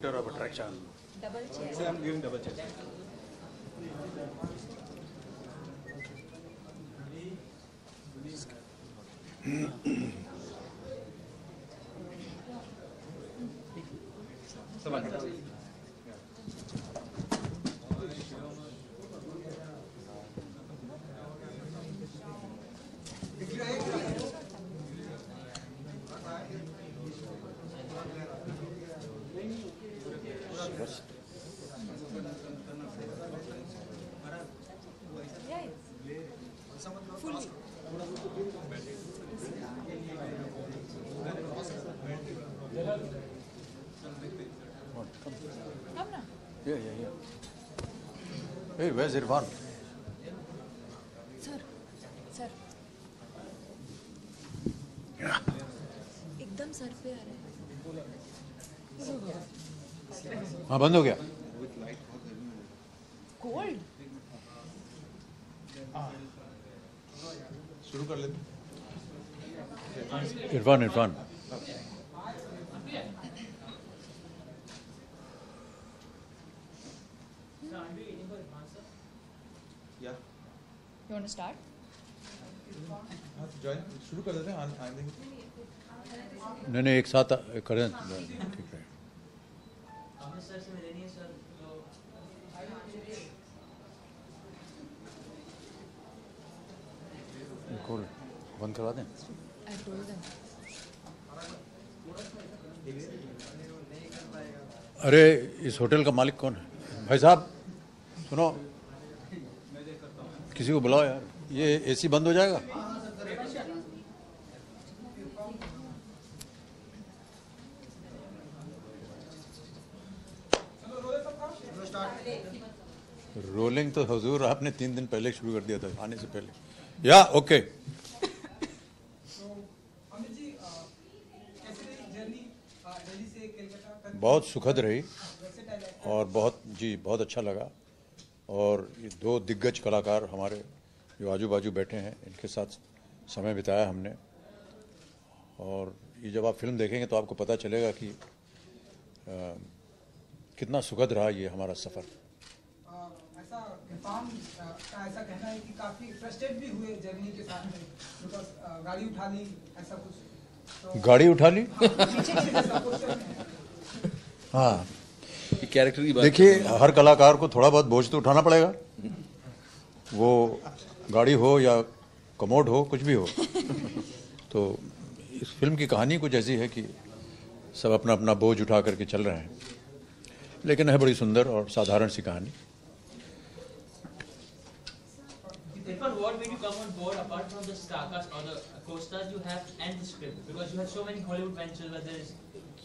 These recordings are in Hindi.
of attraction. Double chair. Say I'm giving double chair. Fully. Come now. Yeah. Hey, where's Irfan? Sir. एकदम सर पे आ रहा है. हाँ, बंद हो गया. Cold. शुरू कर लेते. Irfan. You want to start? शुरू कर देते हैं. नहीं एक साथ करें ठीक है. खोल बंद करवा दें. I told them. अरे इस होटल का मालिक कौन है? भाई साहब सुनो, किसी को बुलाओ यार. ये एसी बंद हो जाएगा. रोलिंग तो हुजूर आपने 3 दिन पहले शुरू कर दिया था आने से पहले. या ओके. बहुत सुखद रही और बहुत अच्छा लगा. और ये 2 दिग्गज कलाकार हमारे जो आजू बाजू बैठे हैं, इनके साथ समय बिताया हमने. और ये जब आप फिल्म देखेंगे तो आपको पता चलेगा कि कितना सुखद रहा ये हमारा सफ़र. इरफान का ऐसा कहना है कि काफी फ्रस्ट्रेट भी हुए जर्नी के साथ में, बिकॉज़ गाड़ी उठा ली ऐसा कुछ. तो गाड़ी उठा ली. हाँ, कैरेक्टर की बात देखिए हर कलाकार को थोड़ा बहुत बोझ तो उठाना पड़ेगा. वो गाड़ी हो या कमोड हो, कुछ भी हो. तो इस फिल्म की कहानी कुछ ऐसी है कि सब अपना अपना बोझ उठा करके चल रहे हैं, लेकिन है बड़ी सुंदर और साधारण सी कहानी. Irfan, what made you come on board apart from the star cast or the co-stars you have and the script? Because you have so many Hollywood ventures where there is.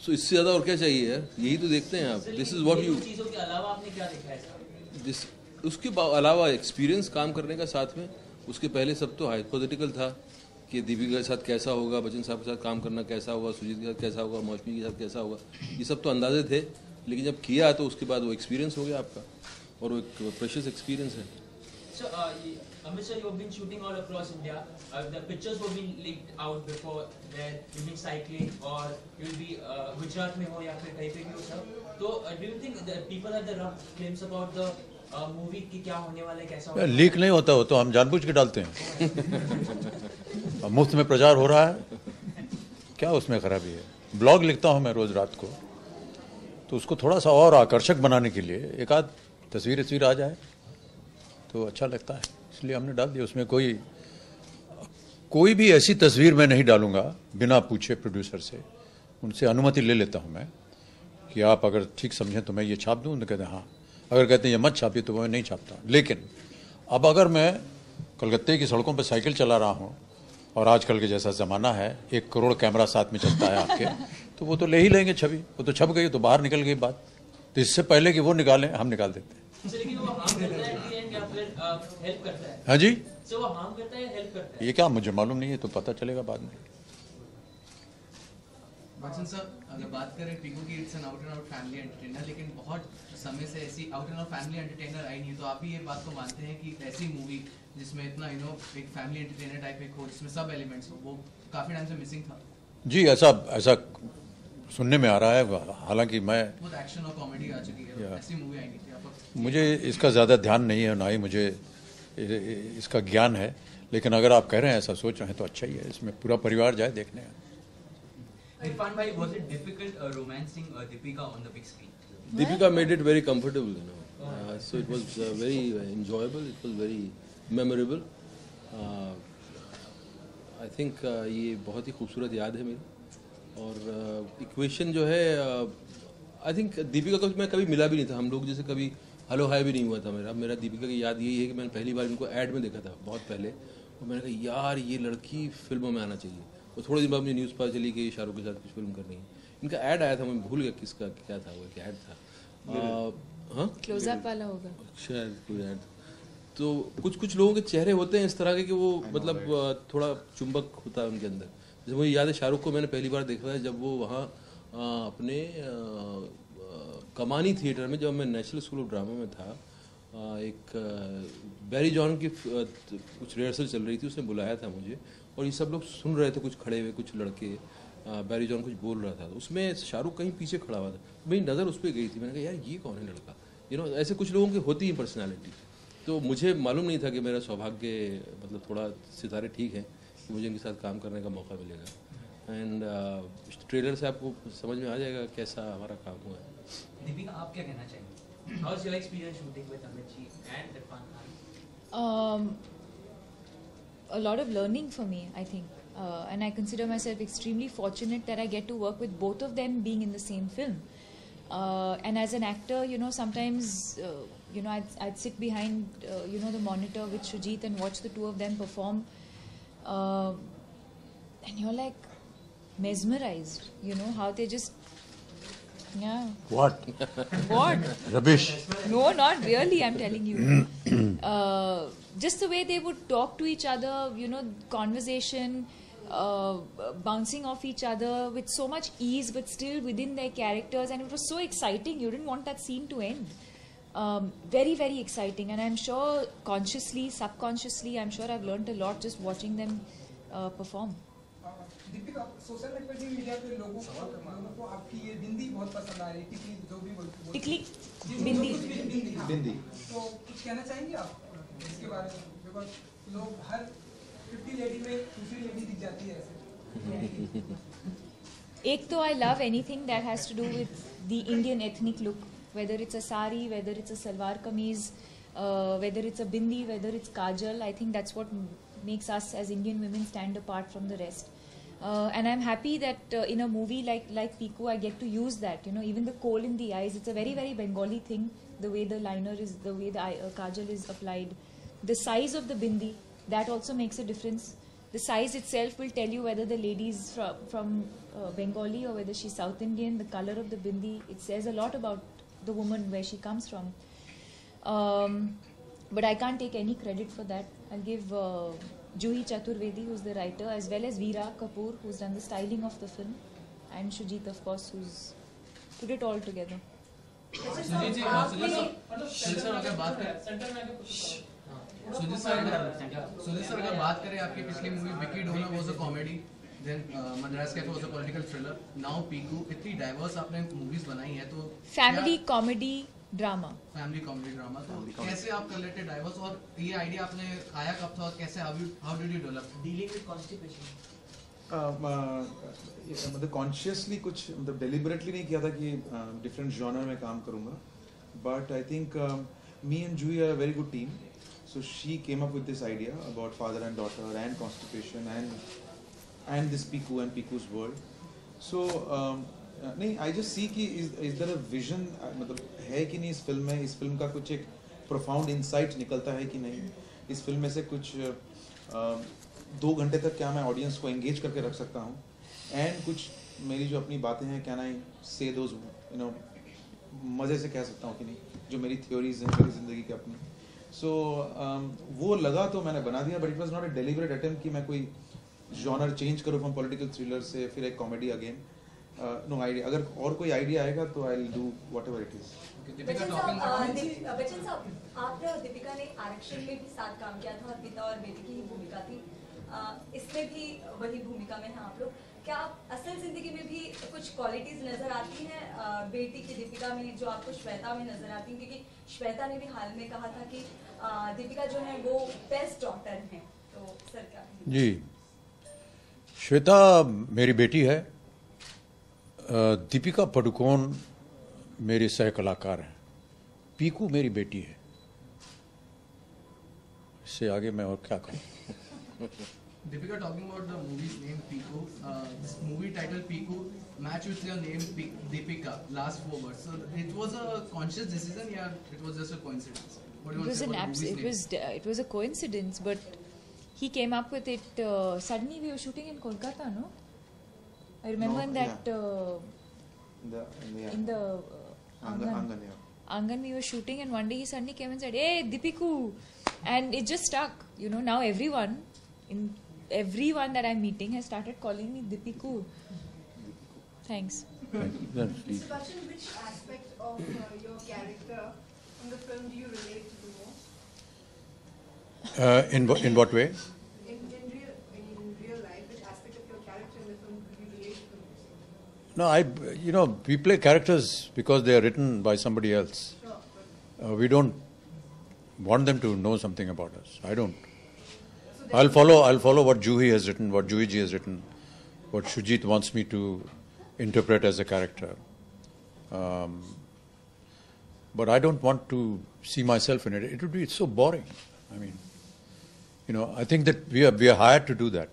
So इससे ज़्यादा और क्या चाहिए यार? यही तो देखते हैं आप. This is what you. चीज़ों के अलावा आपने क्या देखा है इसका? उसके अलावा एक्सपीरियंस काम करने का साथ में, उसके पहले सब तो हाइपोथेटिकल था कि दीपिका के साथ कैसा होगा, बच्चन साहब के साथ काम करना कैसा होगा, सुजीत के साथ कैसा होगा, मौसमी के साथ कैसा होगा. ये सब तो अंदाजे थे, लेकिन जब किया तो उसके बाद वो एक्सपीरियंस हो गया आपका, और वो एक प्रेशियस एक्सपीरियंस है. So, Amit sir, you've been shooting all across India. The pictures were being leaked out before where you've been cycling or you'll be Gujarat में हो या फिर कहीं पे भी हो सब. तो do you think that people have the rough glimpse about the movie कि क्या होने वाला है, कैसा होने वाला है? लीक नहीं होता हो तो हम जानबूझ के डालते हैं. मुफ्त में प्रचार हो रहा है, क्या उसमें खराबी है? ब्लॉग लिखता हूँ मैं रोज रात को, तो उसको थोड़ा सा और आकर्षक बनाने के लिए एक आध तस्वीर आ जाए तो अच्छा लगता है, इसलिए हमने डाल दिया. उसमें कोई भी ऐसी तस्वीर मैं नहीं डालूंगा बिना पूछे प्रोड्यूसर से. उनसे अनुमति ले लेता हूं मैं कि आप अगर ठीक समझें तो मैं ये छाप दूं, तो कहते हैं हाँ. अगर कहते हैं ये मत छापिए तो मैं नहीं छापता. लेकिन अब अगर मैं कलकत्ते की सड़कों पर साइकिल चला रहा हूँ और आजकल के जैसा ज़माना है, 1 करोड़ कैमरा साथ में चलता है आपके, तो वो तो ले ही लेंगे छवि. वो तो छप गई तो बाहर निकल गई बात. तो इससे पहले कि वो निकालें हम निकाल देते हैं. लेकिन वो हार्म करता है at the end या फिर हेल्प करता है? हाँ जी. So वो हार्म करता है या हेल्प करता है? ये क्या मुझे मालूम नहीं है, तो पता चलेगा बाद में. बच्चन सर, अगर बात करें पीकू की, it's an out and out family entertainer, लेकिन बहुत समय से ऐसी out and out family entertainer आई नहीं है. तो आप भी ये बात को मानते हैं कि ऐसी मूवी जिसमें इतना एक फैमिली एंटरटेनर टाइप एक हो, जिसमें सब एलिमेंट्स हो, वो काफी टाइम से मिसिंग था? जी, ऐसा सुनने में आ रहा है, हालांकि मैं बहुत एक्शन और कॉमेडी आ चुकी है, ऐसी मूवी आई नहीं थी आपको। मुझे इसका ज़्यादा ध्यान नहीं है, ना ही मुझे इसका ज्ञान है, लेकिन अगर आप कह रहे हैं, ऐसा सोच रहे हैं तो अच्छा ही है, इसमें पूरा परिवार जाए देखने। Irfan bhai, was it difficult romancing Deepika on the big screen? Deepika made it very comfortable, you know. So it was very enjoyable. It was very memorable. I think ये बहुत ही खूबसूरत याद है मेरी। और इक्वेशन जो है, आई थिंक दीपिका को मैं कभी मिला भी नहीं था, हम लोग जैसे कभी हेलो हाय भी नहीं हुआ था मेरा दीपिका की याद यही है कि मैंने पहली बार इनको ऐड में देखा था बहुत पहले, और मैंने कहा यार ये लड़की फिल्मों में आना चाहिए। और थोड़े दिन बाद मुझे न्यूज़ पता चली कि शाहरुख के साथ कुछ फिल्म करनी है। इनका ऐड आया था, मैं भूल गया किसका क्या था, वो क्या ऐड था, हाँ क्लोजअप वाला होगा शायद कोई ऐड। तो कुछ लोगों के चेहरे होते हैं इस तरह के कि वो मतलब थोड़ा चुंबक होता है उनके अंदर। जैसे मुझे याद है शाहरुख को मैंने पहली बार देखा था जब वो वहाँ अपने कमानी थिएटर में, जब मैं नेशनल स्कूल ऑफ ड्रामा में था, एक बैरी जॉन की कुछ रिहर्सल चल रही थी, उसने बुलाया था मुझे, और ये सब लोग सुन रहे थे, कुछ खड़े हुए कुछ लड़के, बैरी जॉन कुछ बोल रहा था, उसमें शाहरुख कहीं पीछे खड़ा हुआ था, मेरी नज़र उस पर गई थी, मैंने कहा यार ये कौन है लड़का, यू नो। ऐसे कुछ लोगों की होती है पर्सनैलिटी। तो मुझे मालूम नहीं था कि मेरा सौभाग्य, मतलब थोड़ा सितारे ठीक हैं कि मुझे इनके साथ काम करने का मौका मिलेगा। एंड ट्रेलर से आपको समझ में आ जाएगा कैसा हमारा काम हुआ है। दीपिका, आप क्या कहना चाहेंगे? How's your experience shooting with Amit ji and Irfan Khan? A lot of learning for me, I think. And I consider myself extremely fortunate that I get to work with both of them being in the same film. And as an actor, you know, sometimes, you know, I'd sit behind, you know, the monitor with Shujit and watch the two of them perform. And you're like mesmerized, you know, how they just, yeah. What? What? Rubbish. No, not really, I'm telling you. Just the way they would talk to each other, you know, conversation, bouncing off each other with so much ease, but still within their characters. And it was so exciting. You didn't want that scene to end. Very, very exciting. And I'm sure consciously, subconsciously, I'm sure I've learned a lot just watching them perform. Deepika, social networking media पे लोगों को आपकी ये बिंदी बहुत पसंद आ रही है, टिकली जो भी बोलते टिकली बिंदी, बिंदी बिंदी। तो कुछ कहना चाहेंगे आप इसके बारे में? बिकॉज लोग हर 50 लेडी में दूसरी लेडी दिख जाती है ऐसे। एक तो I love anything that has to do with the Indian ethnic look, whether it's a sari, whether it's a salwar kameez, whether it's a bindi, whether it's kajal. I think that's what makes us as Indian women stand apart from the rest. And I'm happy that in a movie like Piku, I get to use that. You know, even the kohl in the eyes, it's a very, very Bengali thing. The way the liner is, the way the kajal is applied, the size of the bindi, that also makes a difference. The size itself will tell you whether the lady is from Bengali or whether she's South Indian. The color of the bindi, it says a lot about the woman, where she comes from. But I can't take any credit for that. I'll give Juhi Chaturvedi, who's the writer, as well as Veera Kapoor, who's done the styling of the film, and Shujit, of course, who's put it all together. Sujit sir अगर बात करें आपकी पिछली movie Vicky Donor was a comedy, then Madras Cafe was a political thriller, now Piku, इतनी डाइवर्स आपने मूवीज बनाई है, तो फैमिली कॉमेडी ड्रामा, तो कैसे आप कर लेते डाइवर्स, और ये आइडिया आपने आया कब था, और कैसे how did you develop dealing with constipation? मतलब कॉन्शियसली कुछ, मतलब डेलिबरेटली नहीं किया था कि डिफरेंट जॉनर में काम करूंगा, but I think me and Juhi are a very good team, so she came up with this idea about father and daughter and constipation and this Piku and Piku's world. So नहीं, आई जस्ट सी कि इज देयर अ विजन, मतलब है कि नहीं इस फिल्म में, इस फिल्म का कुछ एक प्रोफाउंड इंसाइट निकलता है कि नहीं, इस फिल्म में से कुछ 2 घंटे तक क्या मैं ऑडियंस को एंगेज करके रख सकता हूँ, एंड कुछ मेरी जो अपनी बातें हैं, कैन आई से दोज, यू नो, मज़े से कह सकता हूँ कि नहीं, जो मेरी थ्योरीज हैं मेरी ज़िंदगी की अपनी. सो वो लगा तो मैंने बना दिया, but it was not a deliberate attempt कि मैं कोई जॉनर चेंज करूँ फ्रॉम पॉलिटिकल थ्रिलर से फिर एक कॉमेडी अगेन. नो आइडिया, अगर और कोई आइडिया आएगा तो I will do whatever it is. Bachchan साहब, आपने और दीपिका ने आरक्षण में भी साथ काम किया था और पिता और बेटी की ही भूमिका थी, इसमें भी वही भूमिका में हैं आप लोग. क्या असल जिंदगी में भी कुछ क्वालिटीज नजर आती हैं बेटी की दीपिका में जो आपको श्वेता में नजर आती हैं? क्योंकि श्वेता ने भी हाल में कहा था कि दीपिका जो है वो बेस्ट डॉटर है, तो सर क्या कहेंगे? जी, श्वेता मेरी बेटी है, दीपिका पडुकोन मेरी सह कलाकार हैं, पीकू मेरी बेटी है। इससे आगे मैं और क्या कहूँ। Deepika, talking about the movie's name Piku, this movie title Piku match with your name Deepika, last 4 words. So it was a conscious decision, yeah? It was just a coincidence. What do you It want was to say an about the movie's name? it was a coincidence, but he came up with it suddenly. We were shooting in Kolkata, no? I remember No, in that in the Angan, yeah. Angan we were shooting, and one day he suddenly came and said, "Hey, Deepiku," and it just stuck. You know, now everyone that I'm meeting has started calling me Deepiku. Thanks. Mr. Bachchan, which aspect of your character in the film do you relate to the most? In what way? In real life, which aspect of your character in the film do you relate to the most? No, we play characters because they are written by somebody else. Sure. We don't want them to know something about us. I don't. I'll follow what Juhi has written, what Juhi ji has written, what Shujit wants me to interpret as a character. But I don't want to see myself in it. It would be so boring. I mean, I think that we are hired to do that.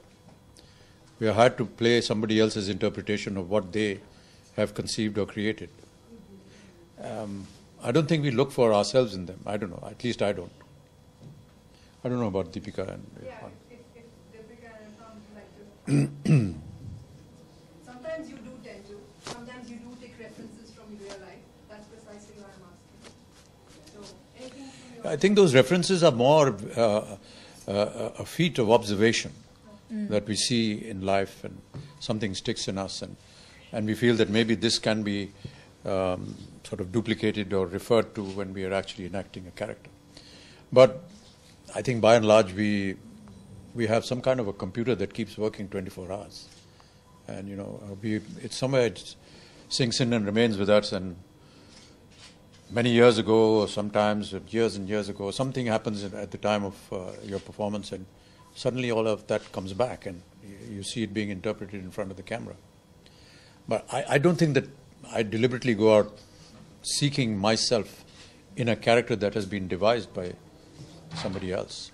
We are hired to play somebody else's interpretation of what they have conceived or created. I don't think we look for ourselves in them. I don't know. At least I don't. I don't know about Deepika and Yeah, if Deepika and Irfan like to. Sometimes you do tend to. Sometimes you do take references from real life. That's precisely what I'm asking. So, anything from your... I think those references are more a feat of observation that we see in life, and something sticks in us, and we feel that maybe this can be sort of duplicated or referred to when we are actually enacting a character. But I think by and large we have some kind of a computer that keeps working 24 hours, and it's somewhere it sinks in and remains with us. And many years ago, or sometimes years and years ago, something happens at the time of your performance, and suddenly all of that comes back, and you see it being interpreted in front of the camera. But I don't think that I deliberately go out seeking myself in a character that has been devised by somebody else.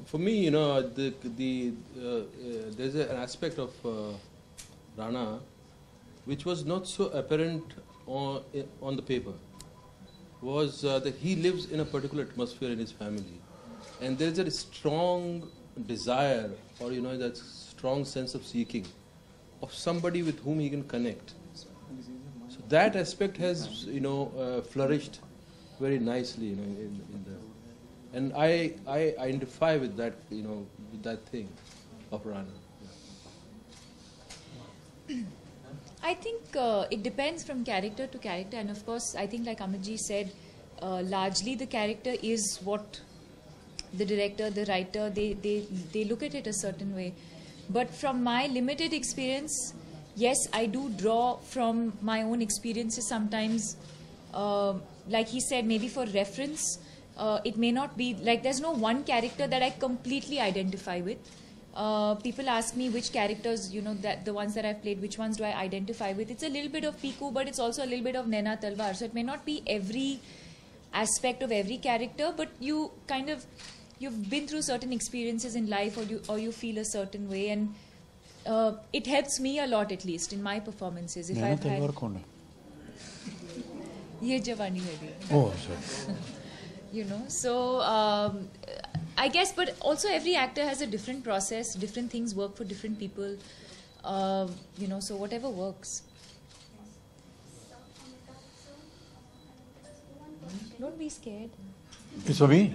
For me, there's an aspect of Rana which was not so apparent on the paper, was that he lives in a particular atmosphere in his family, and there's a strong desire, or that strong sense of seeking of somebody with whom he can connect. So that aspect has flourished very nicely in the, and I identify with that with that thing of Rana. I think it depends from character to character, and of course, I think like Amitji said, largely the character is what the director, the writer, they look at it a certain way. But from my limited experience, yes, I do draw from my own experiences sometimes. Like he said, maybe for reference, it may not be like there's no one character that I completely identify with. People ask me which characters, that the ones that I've played, which ones do I identify with. It's a little bit of Piku, but it's also a little bit of Naina Talwar. So it may not be every aspect of every character, but you've been through certain experiences in life, or you feel a certain way, and it helps me a lot, at least in my performances. If I've had Ye Jawani Hai Di. Oh, sorry. So I guess, but also every actor has a different process, different things work for different people, so whatever works. Don't be scared. It's for me.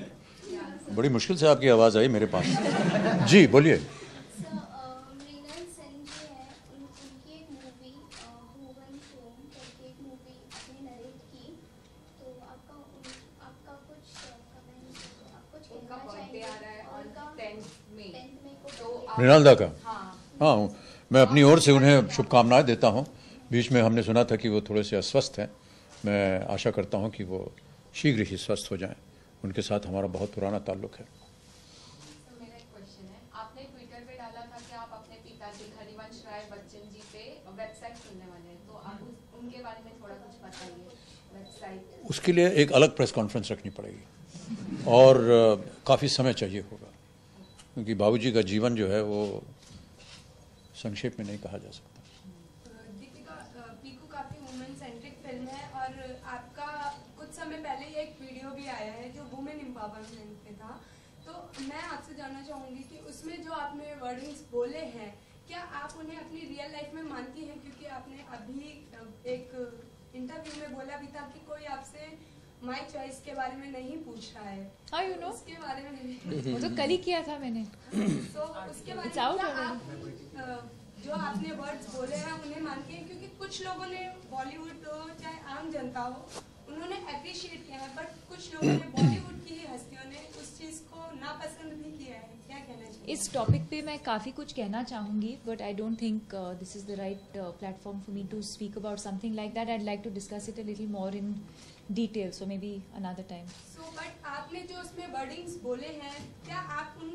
बड़ी मुश्किल से आपकी आवाज आई मेरे पास. जी बोलिए. मृणाल सेन जो है उनकी एक मूवी हुवन होम करके एक मूवी आपने नरेट की, तो आपका कुछ कमेंट, आप कुछ कहना चाहेंगे? आ रहा है उनका 10th मई को तो मृणाल दा का. हाँ, हाँ, मैं अपनी ओर से उन्हें शुभकामनाएं देता हूँ। बीच में हमने सुना था कि वो थोड़े से अस्वस्थ हैं। मैं आशा करता हूँ कि वो शीघ्र ही स्वस्थ हो जाएं। उनके साथ हमारा बहुत पुराना ताल्लुक है। मेरा एक क्वेश्चन है, आपने ट्विटर पे डाला था कि आप अपने पिताजी हरिवंश राय बच्चन जी पे वेबसाइट खुलने वाले हैं, तो आप उनके बारे में थोड़ा कुछ बताइए। वेबसाइट उसके लिए एक अलग प्रेस कॉन्फ्रेंस रखनी पड़ेगी और काफ़ी समय चाहिए होगा, क्योंकि बाबूजी का जीवन जो है वो संक्षेप में नहीं कहा जा सकता। दीपिका, पीकू काफी वुमेन सेंट्रिक फिल्म है और आपका कुछ समय पहले ये एक वीडियो भी आया है जो वुमेन एम्पावरमेंट पे था। तो मैं आपसे जानना चाहूंगी कि उसमें जो आपने वर्डिंग्स बोले हैं, क्या आप उन्हें अपनी रियल लाइफ में मानती हैं? क्योंकि आपने अभी एक इंटरव्यू में बोला भी था कि कोई आपसे माय चॉइस के बारे में नहीं पूछ रहा है। हाँ, you know. उसके बारे में वो तो कल ही किया था मैंने। तो उसके बारे में It's out क्या already. आप जो आपने वर्ड्स बोले हैं उन्हें मानती हैं? क्योंकि कुछ लोगों ने बॉलीवुड हो चाहे आम जनता हो, उन्होंने अप्रिशिएट किया है, बट कुछ लोगों ने बॉलीवुड की हस्तियों ने उस चीज को नापसंद भी किया है। क्या कहना चाहिए? इस टॉपिक पे मैं काफ़ी कुछ कहना चाहूँगी, but I don't think this is the right platform for me to speak about something like that. I like to discuss it a little more in detail, so maybe another time. So but आपने जो उसमें वर्डिंग्स बोले हैं, क्या आप उन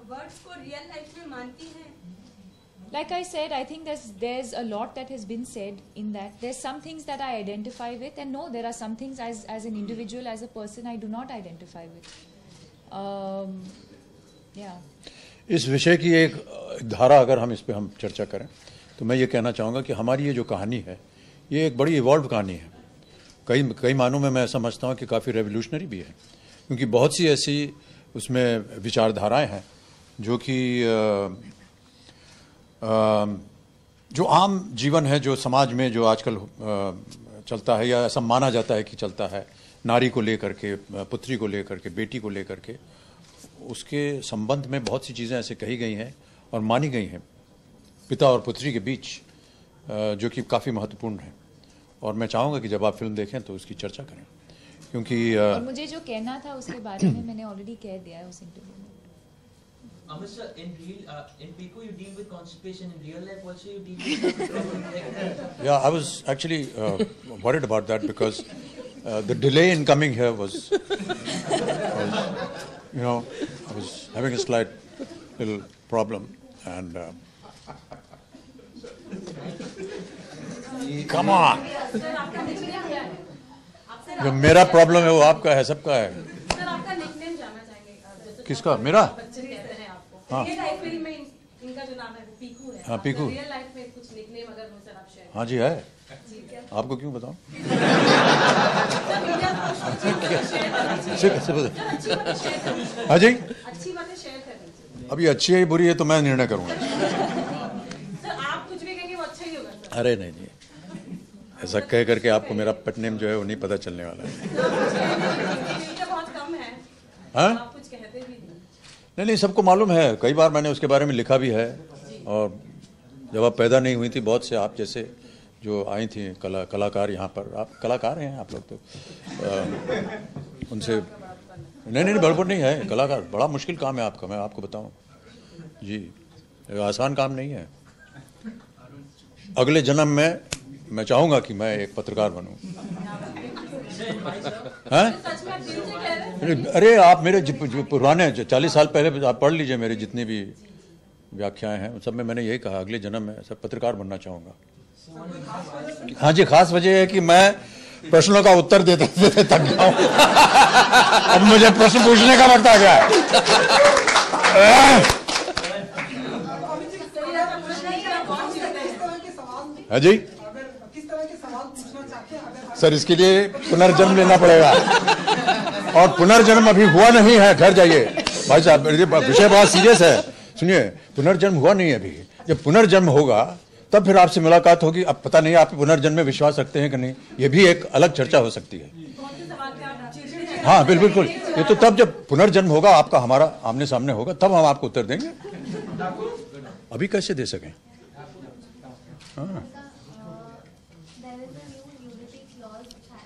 वर्ड्स को रियल लाइफ में मानती हैं? Like I said, I think there's a lot that has been said in that. There's some things that I identify with, and no, there are some things as an individual, as a person, I do not identify with. Yeah. इस विषय की एक धारा अगर हम इस पे हम चर्चा करें तो मैं ये कहना चाहूँगा कि हमारी ये जो कहानी है ये एक बड़ी इवॉल्व कहानी है। कई मानों में मैं समझता हूँ कि काफ़ी रेवोल्यूशनरी भी है, क्योंकि बहुत सी ऐसी उसमें विचारधाराएं हैं जो कि जो आम जीवन है, जो समाज में जो आजकल चलता है या ऐसा माना जाता है कि चलता है, नारी को लेकर के, पुत्री को लेकर के, बेटी को लेकर के, उसके संबंध में बहुत सी चीज़ें ऐसे कही गई हैं और मानी गई हैं पिता और पुत्री के बीच, जो कि काफ़ी महत्वपूर्ण है। और मैं चाहूँगा कि जब आप फिल्म देखें तो उसकी चर्चा करें, क्योंकि और मुझे जो कहना था उसके बारे में मैंने ऑलरेडी कह दिया है उस इंटरव्यू में। Amit sir, in Pico you deal with constipation. In real life also you deal with constipation. Yeah, I was actually worried about that because the delay in coming here was, you know, I was having a slight little problem and come on. जो मेरा प्रॉब्लम है वो आपका है, सबका है। सर, आपका निकनेम जानना चाहेंगे। किसका? मेरा? बच्चन कहते हैं आपको। हाँ। रियल लाइफ फिल्म में इनका जो नाम है वो पीकू है। हाँ, पीकू। रियल लाइफ में कुछ निकनेम अगर हो सर आप शेयर। हाँ जी है। जी, क्या? आपको क्यों बताऊं? हाँ जी, अच्छी बातें शेयर कर दीजिए। अभी अच्छी है बुरी है तो मैं निर्णय करूंगा। सर, आप कुछ भी कहेंगे वो अच्छा ही होगा सर। अरे नहीं नहीं, ऐसा कह करके आपको मेरा पेट नेम जो है वो नहीं पता चलने वाला है। बहुत कम है। हाँ? आप कुछ कहते भी नहीं। नहीं, सबको मालूम है, कई बार मैंने उसके बारे में लिखा भी है। और जब आप पैदा नहीं हुई थी, बहुत से आप जैसे जो आई थी कलाकार यहाँ पर, आप कलाकार हैं आप लोग तो, उनसे नहीं बड़बड़ नहीं है। कलाकार बड़ा मुश्किल काम है आपका, मैं आपको बताऊं जी, आसान काम नहीं है। अगले जन्म में मैं चाहूँगा कि मैं एक पत्रकार बनूं। हैं? अरे आप मेरे पुराने 40 साल पहले आप पढ़ लीजिए, मेरे जितनी भी व्याख्याएं हैं सब में मैंने यही कहा, अगले जन्म में सब पत्रकार बनना चाहूँगा। हाँ जी, खास वजह है कि मैं प्रश्नों का उत्तर देते देते थक गया हूँ। अब मुझे प्रश्न पूछने का वक्त आ गया है। हाँ जी, किस तरह के सवाल पूछना चाहते हैं? सर इसके लिए पुनर्जन्म लेना पड़ेगा, और पुनर्जन्म अभी हुआ नहीं है। घर जाइए भाई साहब, विषय बहुत सीरियस है। सुनिए, पुनर्जन्म हुआ नहीं है अभी। जब पुनर्जन्म होगा तब फिर आपसे मुलाकात होगी। अब पता नहीं आप पुनर्जन्म में विश्वास रखते हैं कि नहीं, ये भी एक अलग चर्चा हो सकती है। हाँ बिल्कुल, ये तो तब जब पुनर्जन्म होगा, आपका हमारा आमने सामने होगा, तब हम आपको उत्तर देंगे। अभी कैसे दे सकें? हाँ,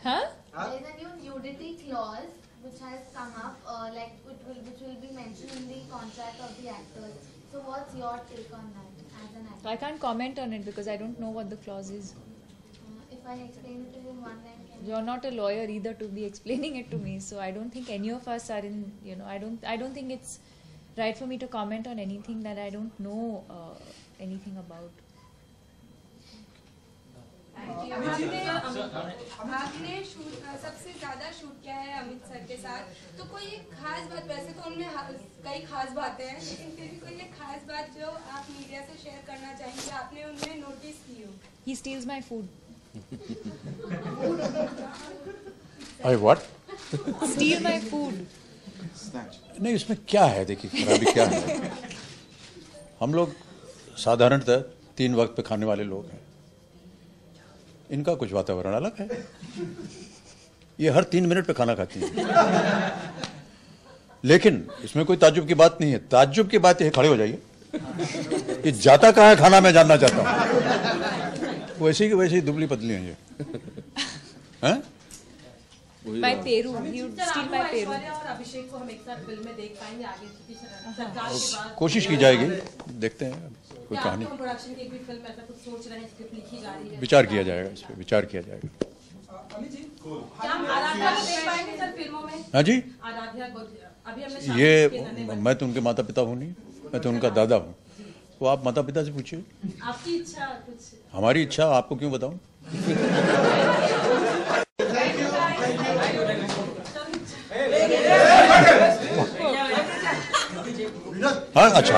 Huh? There is a new nudity clause which has come up, which will be mentioned in the contract of the actors. So what's your take on that? as an actor? I can't comment on it because I don't know what the clause is. If I explain it to you in one line, can You're not a lawyer either to be explaining it to me, so I don't think any of us are in. I don't think it's right for me to comment on anything that I don't know anything about. आपने सबसे ज्यादा शूट किया है अमित सर के साथ, तो कोई एक खास बात, वैसे तो उनमें कई खास बातें हैं, लेकिन फिर भी कोई एक खास बात जो आप मीडिया से शेयर करना चाहेंगे, आपने उनमें नोटिस की हो? He steals my food. I what? Steal my food. नहीं, इसमें क्या है, देखिए खराबी क्या है। हम लोग साधारणतः 3 वक्त पे खाने वाले लोग हैं, इनका कुछ वातावरण अलग है। ये हर 3 मिनट पे खाना खाती है, लेकिन इसमें कोई ताज्जुब की बात नहीं है। ताज्जुब की बात है, खड़े हो जाइए, ये जाता कहाँ है खाना, मैं जानना चाहता हूँ। वैसे ही दुबली पतली हैं ये, हैं? My Peru. He would steal my Peru. और अभिषेक को हम एक साथ फिल्म में देख पाएंगे आगे की सरकार के बाद? कोशिश की जाएगी, देखते हैं कोई क्या कहानी। आपको प्रोडक्शन की एक भी फिल्म ऐसा कुछ सोच रहे हैं, स्क्रिप्ट लिखी जा रही है? विचार किया जाएगा, इस पे विचार किया जाएगा। क्या हम आराध्या को देख पाएंगे सर फिल्मों में? हाँ जी, आराध्या को अभी हमने ये मैं तो उनके माता पिता हूँ नहीं, मैं तो उनका दादा हूँ। तो आप माता पिता से पूछिए, आपकी इच्छा कुछ? हमारी इच्छा आपको क्यों बताऊं? हाँ, अच्छा।